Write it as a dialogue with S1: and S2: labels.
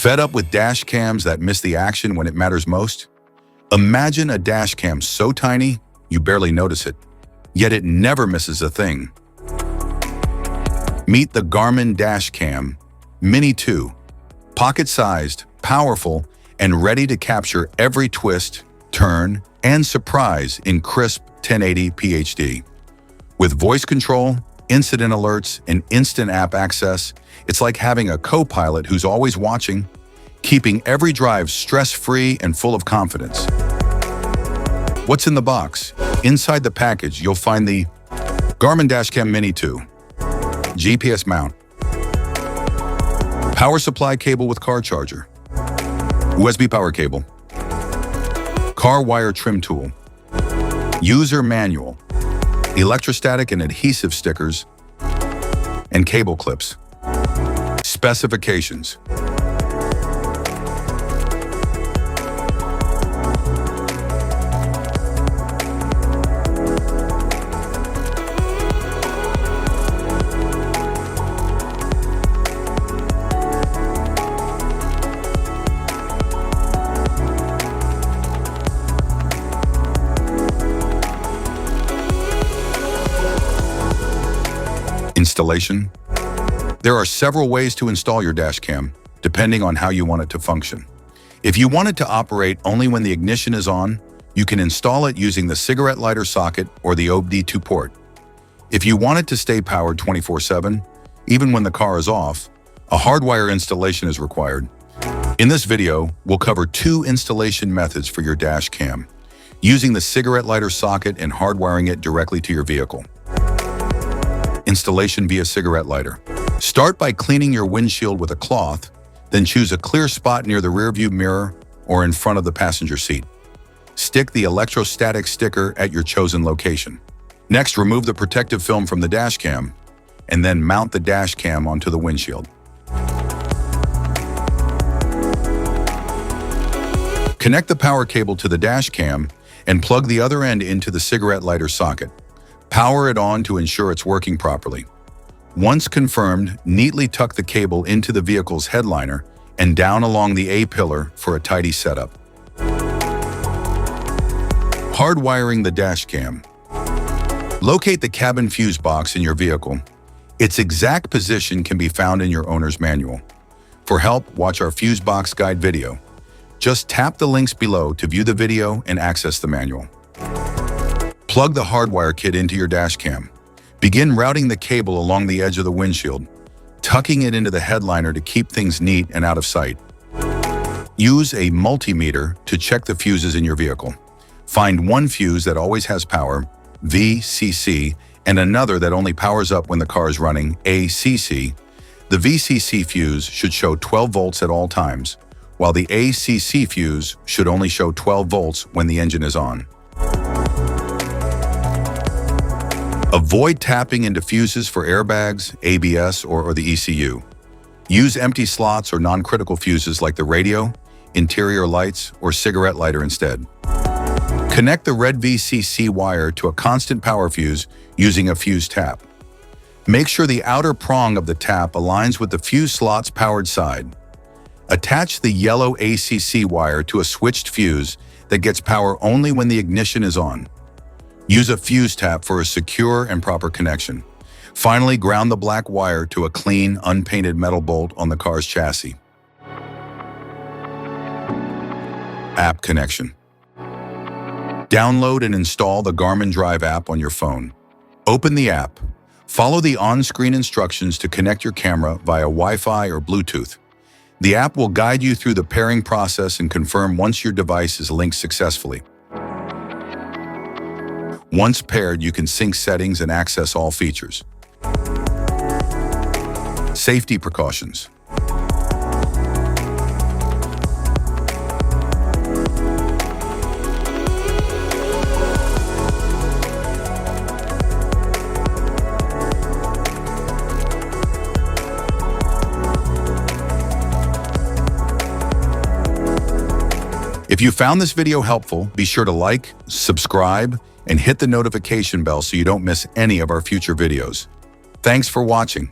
S1: Fed up with dash cams that miss the action when it matters most? Imagine a dash cam so tiny, you barely notice it, yet it never misses a thing. Meet the Garmin Dash Cam Mini 2, pocket-sized, powerful, and ready to capture every twist, turn, and surprise in crisp 1080p HD. With voice control, incident alerts, and instant app access, it's like having a co-pilot who's always watching, keeping every drive stress-free and full of confidence. What's in the box? Inside the package, you'll find the Garmin Dash Cam Mini 2, GPS mount, power supply cable with car charger, USB power cable, car wire trim tool, user manual, electrostatic and adhesive stickers, and cable clips. Specifications. Installation. There are several ways to install your dash cam, depending on how you want it to function. If you want it to operate only when the ignition is on, you can install it using the cigarette lighter socket or the OBD2 port. If you want it to stay powered 24/7, even when the car is off, a hardwire installation is required. In this video, we'll cover two installation methods for your dash cam, using the cigarette lighter socket and hardwiring it directly to your vehicle. Installation via cigarette lighter. Start by cleaning your windshield with a cloth, then choose a clear spot near the rearview mirror or in front of the passenger seat. Stick the electrostatic sticker at your chosen location. Next, remove the protective film from the dash cam, and then mount the dash cam onto the windshield. Connect the power cable to the dash cam and plug the other end into the cigarette lighter socket. Power it on to ensure it's working properly. Once confirmed, neatly tuck the cable into the vehicle's headliner and down along the A-pillar for a tidy setup. Hardwiring the dash cam. Locate the cabin fuse box in your vehicle. Its exact position can be found in your owner's manual. For help, watch our fuse box guide video. Just tap the links below to view the video and access the manual. Plug the hardwire kit into your dash cam. Begin routing the cable along the edge of the windshield, tucking it into the headliner to keep things neat and out of sight. Use a multimeter to check the fuses in your vehicle. Find one fuse that always has power, VCC, and another that only powers up when the car is running, ACC. The VCC fuse should show 12 volts at all times, while the ACC fuse should only show 12 volts when the engine is on. Avoid tapping into fuses for airbags, ABS, or the ECU. Use empty slots or non-critical fuses like the radio, interior lights, or cigarette lighter instead. Connect the red VCC wire to a constant power fuse using a fuse tap. Make sure the outer prong of the tap aligns with the fuse slot's powered side. Attach the yellow ACC wire to a switched fuse that gets power only when the ignition is on. Use a fuse tap for a secure and proper connection. Finally, ground the black wire to a clean, unpainted metal bolt on the car's chassis. App connection. Download and install the Garmin Drive app on your phone. Open the app. Follow the on-screen instructions to connect your camera via Wi-Fi or Bluetooth. The app will guide you through the pairing process and confirm once your device is linked successfully. Once paired, you can sync settings and access all features. Safety precautions. If you found this video helpful, be sure to like, subscribe, and hit the notification bell so you don't miss any of our future videos. Thanks for watching.